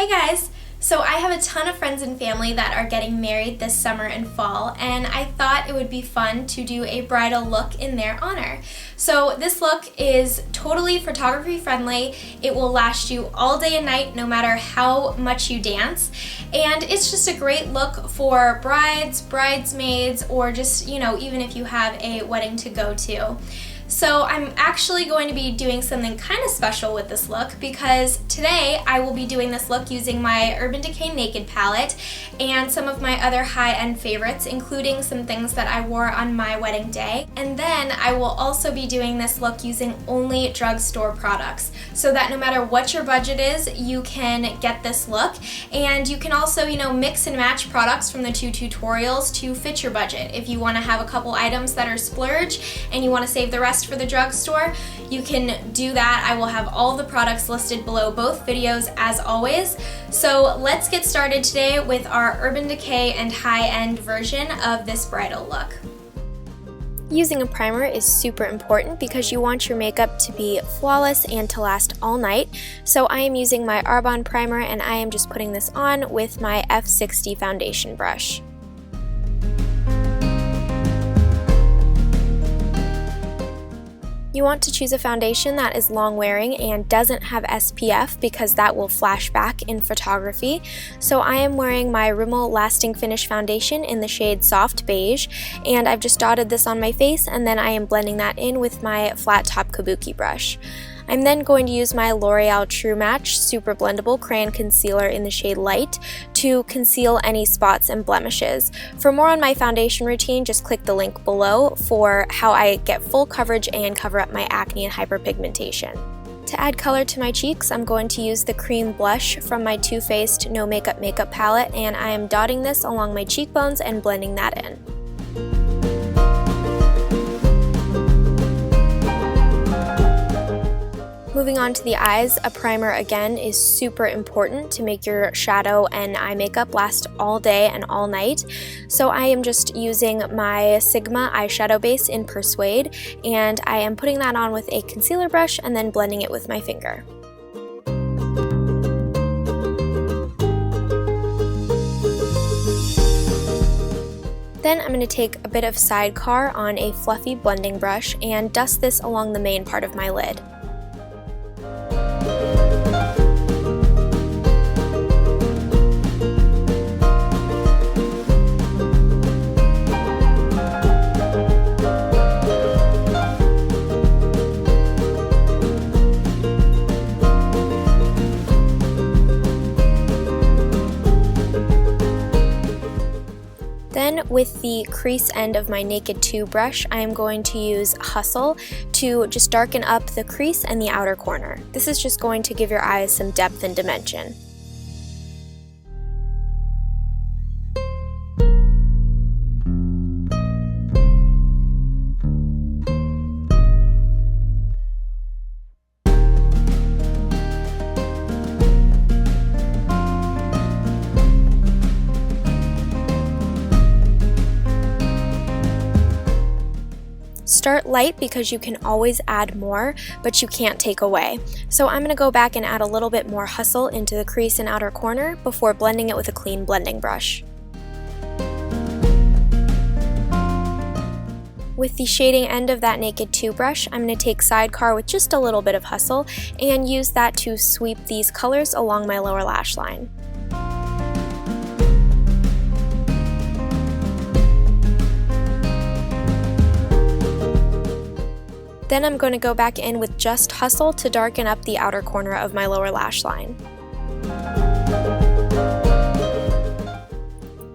Hey guys! So I have a ton of friends and family that are getting married this summer and fall, and I thought it would be fun to do a bridal look in their honor. So this look is totally photography friendly. It will last you all day and night no matter how much you dance, and it's just a great look for brides, bridesmaids, or just, even if you have a wedding to go to. So I'm actually going to be doing something kind of special with this look because today I will be doing this look using my Urban Decay Naked palette and some of my other high-end favorites, including some things that I wore on my wedding day. And then I will also be doing this look using only drugstore products so that no matter what your budget is, you can get this look. And you can also, mix and match products from the two tutorials to fit your budget. If you want to have a couple items that are splurge and you want to save the rest for the drugstore, you can do that. I will have all the products listed below both videos as always. So let's get started today with our Urban Decay and high-end version of this bridal look. Using a primer is super important because you want your makeup to be flawless and to last all night. So I am using my Arbonne primer and I am just putting this on with my F60 foundation brush. You want to choose a foundation that is long wearing and doesn't have SPF because that will flash back in photography. So I am wearing my Rimmel Lasting Finish foundation in the shade Soft Beige, and I've just dotted this on my face and then I am blending that in with my flat top kabuki brush. I'm then going to use my L'Oreal True Match Super Blendable Crayon Concealer in the shade Light to conceal any spots and blemishes. For more on my foundation routine, just click the link below for how I get full coverage and cover up my acne and hyperpigmentation. To add color to my cheeks, I'm going to use the cream blush from my Too Faced No Makeup Makeup palette, and I am dotting this along my cheekbones and blending that in. Moving on to the eyes, a primer again is super important to make your shadow and eye makeup last all day and all night. So I am just using my Sigma eyeshadow base in Persuade, and I am putting that on with a concealer brush and then blending it with my finger. Then I'm going to take a bit of Sidecar on a fluffy blending brush and dust this along the main part of my lid. Then with the crease end of my Naked 2 brush, I am going to use Hustle to just darken up the crease and the outer corner. This is just going to give your eyes some depth and dimension. Start light because you can always add more, but you can't take away. So I'm going to go back and add a little bit more Hustle into the crease and outer corner before blending it with a clean blending brush. With the shading end of that Naked 2 brush, I'm going to take Sidecar with just a little bit of Hustle and use that to sweep these colors along my lower lash line. Then I'm going to go back in with just Hustle to darken up the outer corner of my lower lash line.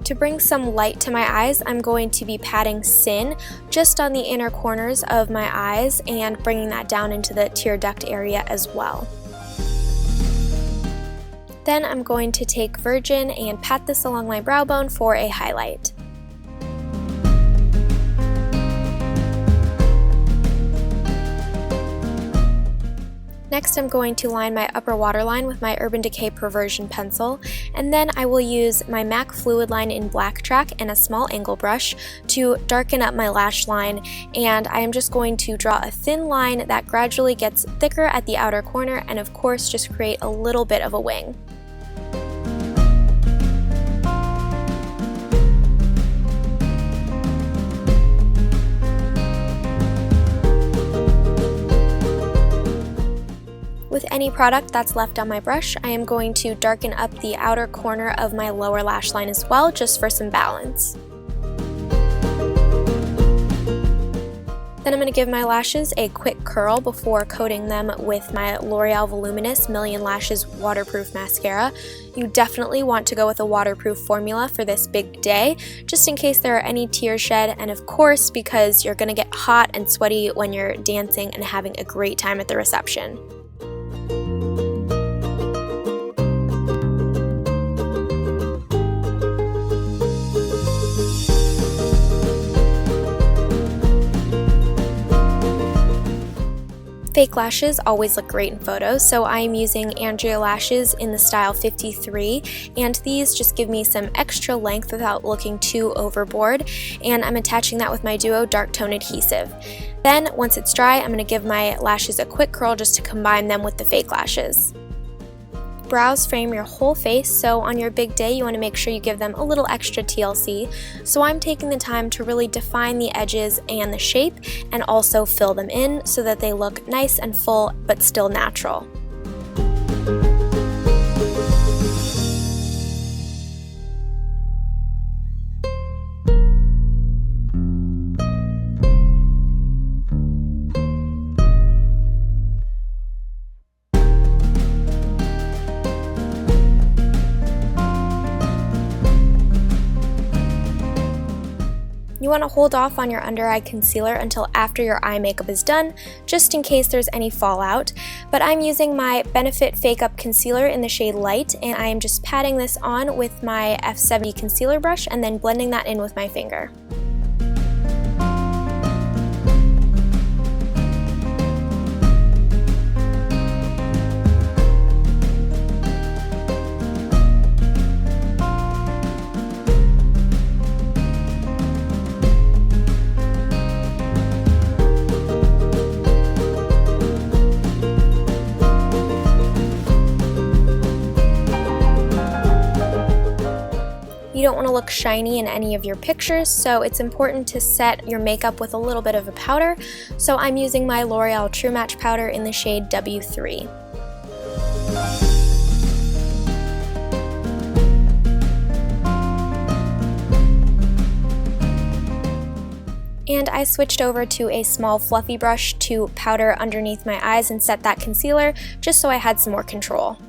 To bring some light to my eyes, I'm going to be patting Sin just on the inner corners of my eyes and bringing that down into the tear duct area as well. Then I'm going to take Virgin and pat this along my brow bone for a highlight. Next, I'm going to line my upper waterline with my Urban Decay Perversion pencil, and then I will use my MAC Fluid Line in Black Track and a small angle brush to darken up my lash line, and I am just going to draw a thin line that gradually gets thicker at the outer corner and of course just create a little bit of a wing. With any product that's left on my brush, I am going to darken up the outer corner of my lower lash line as well, just for some balance. Then I'm going to give my lashes a quick curl before coating them with my L'Oreal Voluminous Million Lashes Waterproof Mascara. You definitely want to go with a waterproof formula for this big day, just in case there are any tears shed, and of course because you're going to get hot and sweaty when you're dancing and having a great time at the reception. Fake lashes always look great in photos, so I'm using Andrea lashes in the style 53, and these just give me some extra length without looking too overboard, and I'm attaching that with my Duo Dark Tone Adhesive. Then, once it's dry, I'm going to give my lashes a quick curl just to combine them with the fake lashes. Brows frame your whole face, so on your big day you want to make sure you give them a little extra TLC. So I'm taking the time to really define the edges and the shape and also fill them in so that they look nice and full but still natural. You want to hold off on your under eye concealer until after your eye makeup is done, just in case there's any fallout, but I'm using my Benefit Fake Up Concealer in the shade Light, and I am just patting this on with my F70 concealer brush and then blending that in with my finger. You don't want to look shiny in any of your pictures, so it's important to set your makeup with a little bit of a powder. So I'm using my L'Oreal True Match powder in the shade W3. And I switched over to a small fluffy brush to powder underneath my eyes and set that concealer, just so I had some more control.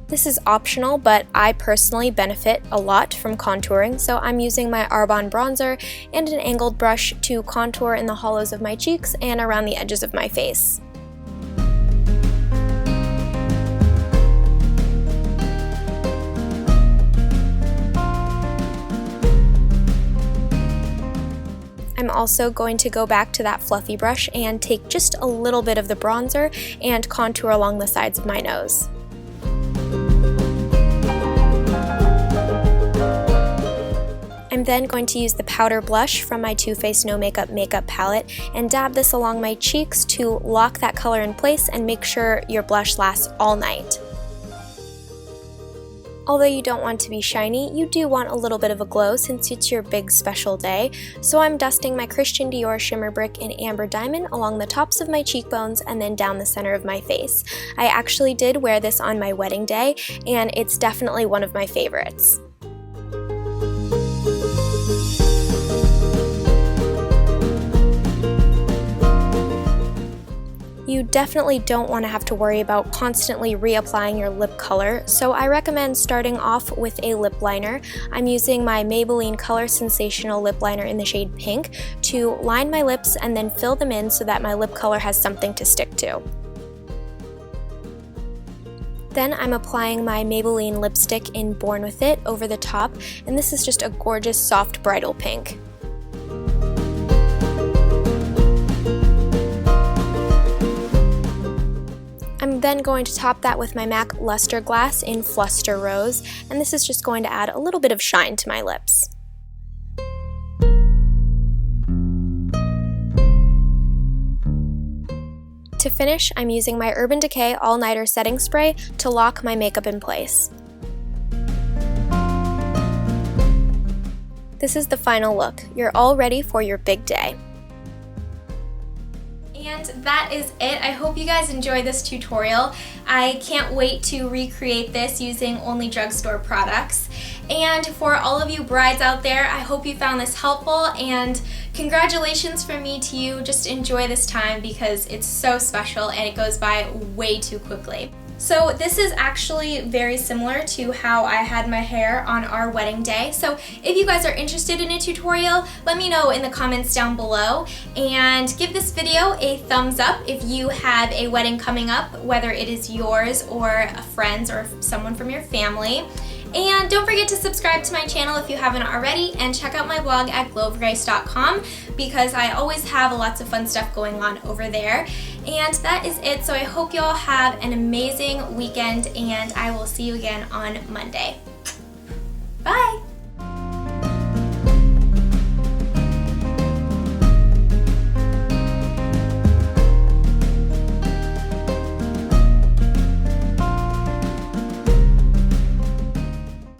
This is optional, but I personally benefit a lot from contouring, so I'm using my Arbonne bronzer and an angled brush to contour in the hollows of my cheeks and around the edges of my face. I'm also going to go back to that fluffy brush and take just a little bit of the bronzer and contour along the sides of my nose. I'm then going to use the powder blush from my Too Faced No Makeup makeup palette and dab this along my cheeks to lock that color in place and make sure your blush lasts all night. Although you don't want to be shiny, you do want a little bit of a glow since it's your big special day, so I'm dusting my Christian Dior Shimmer Brick in Amber Diamond along the tops of my cheekbones and then down the center of my face. I actually did wear this on my wedding day, and it's definitely one of my favorites. You definitely don't want to have to worry about constantly reapplying your lip color, so I recommend starting off with a lip liner. I'm using my Maybelline Color Sensational lip liner in the shade Pink to line my lips and then fill them in so that my lip color has something to stick to. Then I'm applying my Maybelline lipstick in Born With It over the top, and this is just a gorgeous soft bridal pink. I'm then going to top that with my MAC Luster Glass in Fluster Rose, and this is just going to add a little bit of shine to my lips. To finish, I'm using my Urban Decay All Nighter Setting Spray to lock my makeup in place. This is the final look. You're all ready for your big day. And And that is it. I hope you guys enjoyed this tutorial. I can't wait to recreate this using only drugstore products. And for all of you brides out there, I hope you found this helpful, and congratulations from me to you. Just enjoy this time because it's so special and it goes by way too quickly. So this is actually very similar to how I had my hair on our wedding day. So if you guys are interested in a tutorial, let me know in the comments down below, and give this video a thumbs up if you have a wedding coming up, whether it is yours or a friend's or someone from your family. And don't forget to subscribe to my channel if you haven't already, and check out my blog at glowofgrace.com because I always have lots of fun stuff going on over there. And that is it. So I hope you all have an amazing weekend, and I will see you again on Monday. Bye!